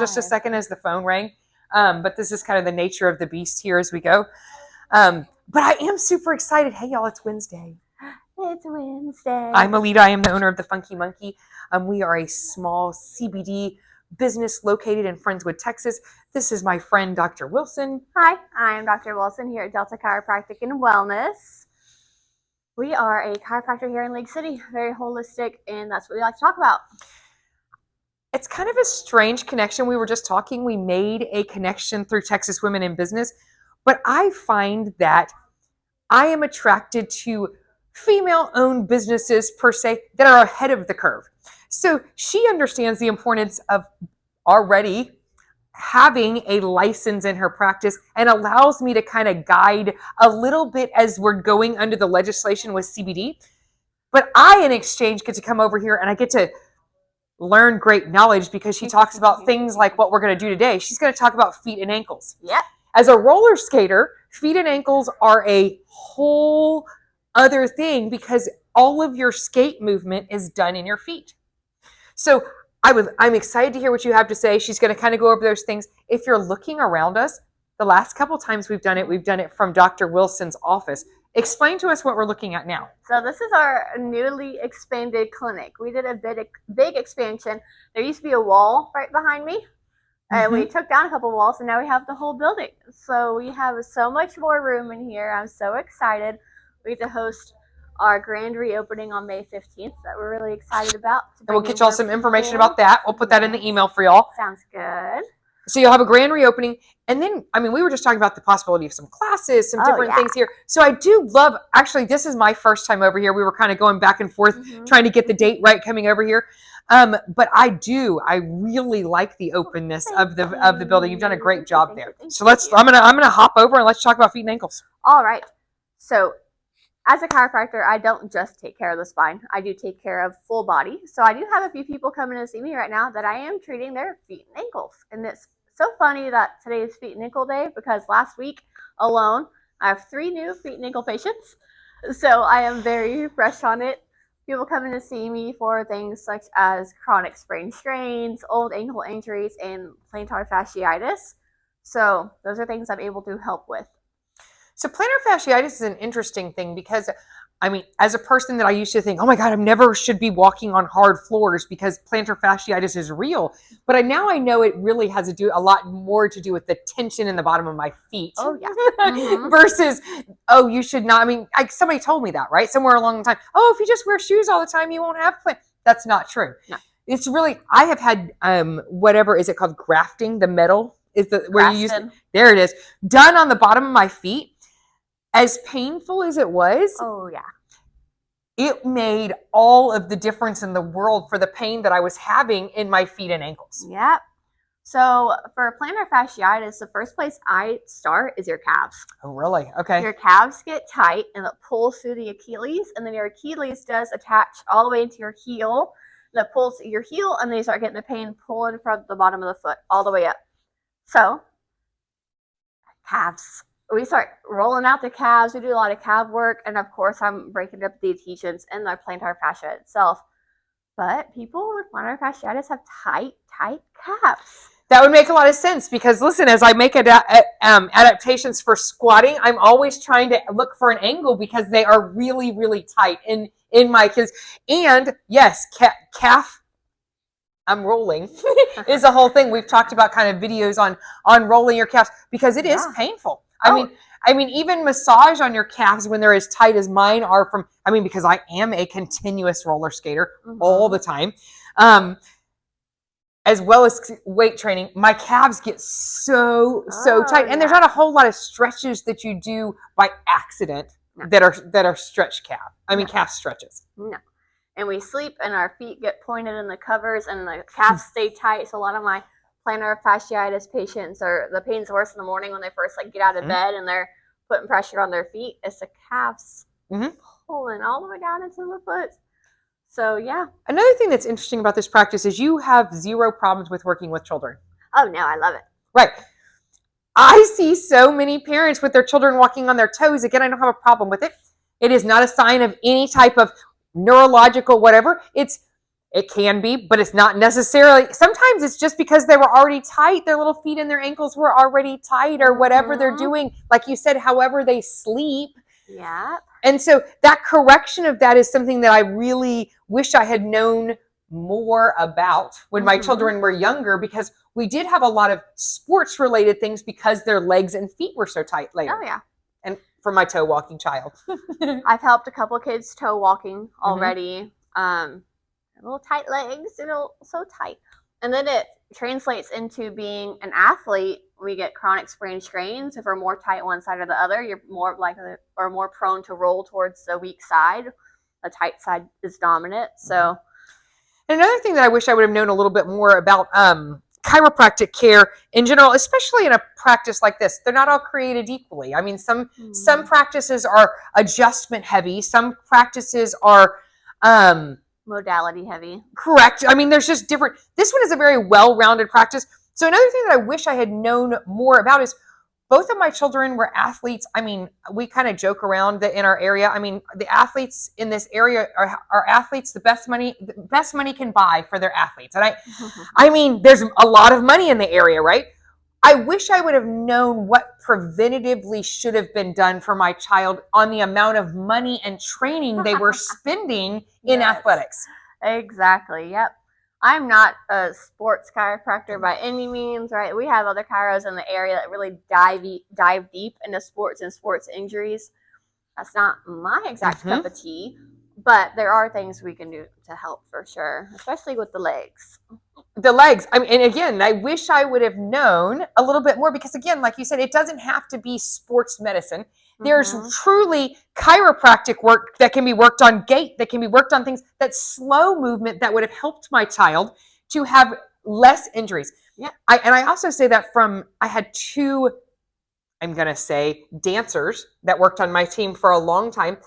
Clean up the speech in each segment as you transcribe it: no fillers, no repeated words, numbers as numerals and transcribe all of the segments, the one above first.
just a second as the phone rang. But this is kind of the nature of the beast here as we go. But I am super excited. Hey, y'all, it's Wednesday. It's Wednesday. I'm Alita. I am the owner of the Funky Monkey. We are a small CBD business located in Friendswood, Texas. This is my friend, Dr. Wilson. Hi, I'm Dr. Wilson here at Delta Chiropractic and Wellness. We are a chiropractor here in Lake City, very holistic, and that's what we like to talk about. It's kind of a strange connection. We were just talking. We made a connection through Texas Women in Business, but I find that I am attracted to female-owned businesses per se that are ahead of the curve. So she understands the importance of already having a license in her practice and allows me to kind of guide a little bit as we're going under the legislation with CBD. But I, in exchange, get to come over here and I get to learn great knowledge because she talks about things like what we're going to do today. She's going to talk about feet and ankles. Yep. As a roller skater, feet and ankles are a whole other thing because all of your skate movement is done in your feet. So I'm excited to hear what you have to say. She's going to kind of go over those things. If you're looking around us, the last couple times we've done it from Dr. Wilson's office. Explain to us what we're looking at now. So this is our newly expanded clinic. We did a big expansion. There used to be a wall right behind me. And we took down a couple walls, and now we have the whole building. So we have so much more room in here. I'm so excited. We get to host our grand reopening on May 15th that we're really excited about. And we'll get y'all some information about that. We'll put that in the email for y'all. Sounds good. So you'll have a grand reopening. And then, we were just talking about the possibility of some classes, some different things here. So I do love, actually, this is my first time over here. We were kind of going back and forth, trying to get the date right coming over here. But I really like the openness of the building. You've done a great job there. So I'm gonna hop over and let's talk about feet and ankles. All right. So as a chiropractor, I don't just take care of the spine. I do take care of full body. So I do have a few people coming to see me right now that I am treating their feet and ankles. And it's so funny that today is feet and ankle day because last week alone, I have 3 new feet and ankle patients. So I am very fresh on it. People coming to see me for things such as chronic sprain strains, old ankle injuries, and plantar fasciitis. So those are things I'm able to help with. So plantar fasciitis is an interesting thing because, as a person that I used to think, oh my God, I never should be walking on hard floors because plantar fasciitis is real. But now I know it really has to do a lot more to do with the tension in the bottom of my feet. Oh, yeah. Versus, you should not. Somebody told me that, right? Somewhere along the time. Oh, if you just wear shoes all the time, you won't have plantar. That's not true. No. It's really, I have had, whatever, is it called grafting? The metal is where you use it. There it is. Done on the bottom of my feet. As painful as it was, it made all of the difference in the world for the pain that I was having in my feet and ankles. Yep. So for plantar fasciitis, the first place I start is your calves. Oh, really? Okay. Your calves get tight and it pulls through the Achilles, and then your Achilles does attach all the way into your heel. That pulls your heel, and then you start getting the pain pulling from the bottom of the foot all the way up. So, calves. We start rolling out the calves. We do a lot of calf work. And of course, I'm breaking up the adhesions and the plantar fascia itself. But people with plantar fasciitis have tight calves. That would make a lot of sense because, listen, as I make adaptations for squatting, I'm always trying to look for an angle because they are really, really tight in my kids. And yes, calf, I'm rolling, is the whole thing. We've talked about kind of videos on rolling your calves because it is painful. Even massage on your calves when they're as tight as mine are because I am a continuous roller skater all the time, as well as weight training, my calves get so tight. And there's not a whole lot of stretches that you do by accident that are stretch calf. Calf stretches. No. And we sleep and our feet get pointed in the covers and the calves stay tight. So a lot of my plantar fasciitis patients the pain's worse in the morning when they first get out of bed and they're putting pressure on their feet. It's the calves pulling all the way down into the foot. So yeah. Another thing that's interesting about this practice is you have 0 problems with working with children. Oh no, I love it. Right. I see so many parents with their children walking on their toes. Again, I don't have a problem with it. It is not a sign of any type of neurological whatever. It's It can be, but it's not necessarily. Sometimes it's just because they were already tight. Their little feet and their ankles were already tight, or whatever they're doing. Like you said, however they sleep. Yeah. And so that correction of that is something that I really wish I had known more about when my children were younger, because we did have a lot of sports related things because their legs and feet were so tight later. Oh, yeah. And for my toe walking child. I've helped a couple kids toe walking already. Little tight legs, so tight. And then it translates into being an athlete. We get chronic sprain strains. If we're more tight one side or the other, you're more likely or more prone to roll towards the weak side. The tight side is dominant. So, and another thing that I wish I would have known a little bit more about chiropractic care in general, especially in a practice like this. They're not all created equally. I mean, some practices are adjustment heavy. Some practices are modality heavy. Correct. I mean, there's just different. This one is a very well-rounded practice. So another thing that I wish I had known more about is both of my children were athletes. I mean, we kind of joke around that in our area. I mean, the athletes in this area are athletes. The best money can buy for their athletes. And I mean, there's a lot of money in the area, right? I wish I would have known what preventatively should have been done for my child on the amount of money and training they were spending in athletics. Exactly. Yep. I'm not a sports chiropractor by any means, right? We have other chiros in the area that really dive deep into sports and sports injuries. That's not my exact cup of tea, but there are things we can do to help for sure, especially with the legs. The legs. I mean, and again, I wish I would have known a little bit more because, again, like you said, it doesn't have to be sports medicine. There's truly chiropractic work that can be worked on gait, that can be worked on things, that slow movement that would have helped my child to have less injuries. Yeah. I also say that I had two, I'm going to say, dancers that worked on my team for a long time.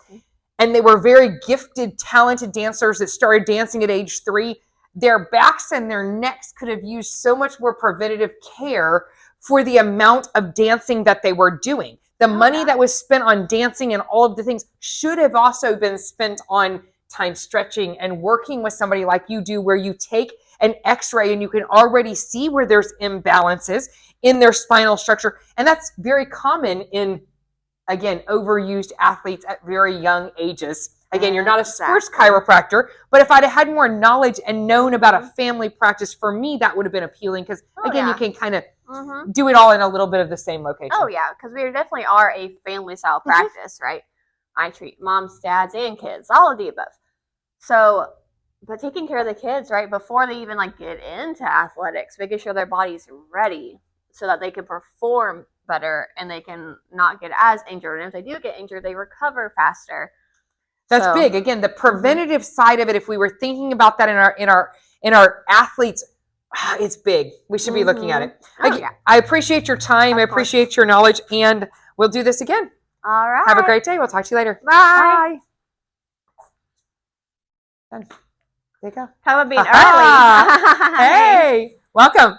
And they were very gifted, talented dancers that started dancing at age 3. Their backs and their necks could have used so much more preventative care for the amount of dancing that they were doing. The money that was spent on dancing and all of the things should have also been spent on time stretching and working with somebody like you do, where you take an x-ray and you can already see where there's imbalances in their spinal structure. And that's very common in, again, overused athletes at very young ages. Again, you're not a sports chiropractor, but if I'd had more knowledge and known about a family practice, for me, that would have been appealing because, again, you can kind of do it all in a little bit of the same location. Oh, yeah, because we definitely are a family-style practice, right? I treat moms, dads, and kids, all of the above. So, but taking care of the kids, right, before they even, get into athletics, making sure their body's ready so that they can perform better and they can not get as injured. And if they do get injured, they recover faster. That's big. Again, the preventative side of it, if we were thinking about that in our athletes, it's big. We should be looking at it. I appreciate your time. I appreciate your knowledge, and we'll do this again. All right. Have a great day. We'll talk to you later. Bye. Done. There you go. Talk about being early. Hey, welcome.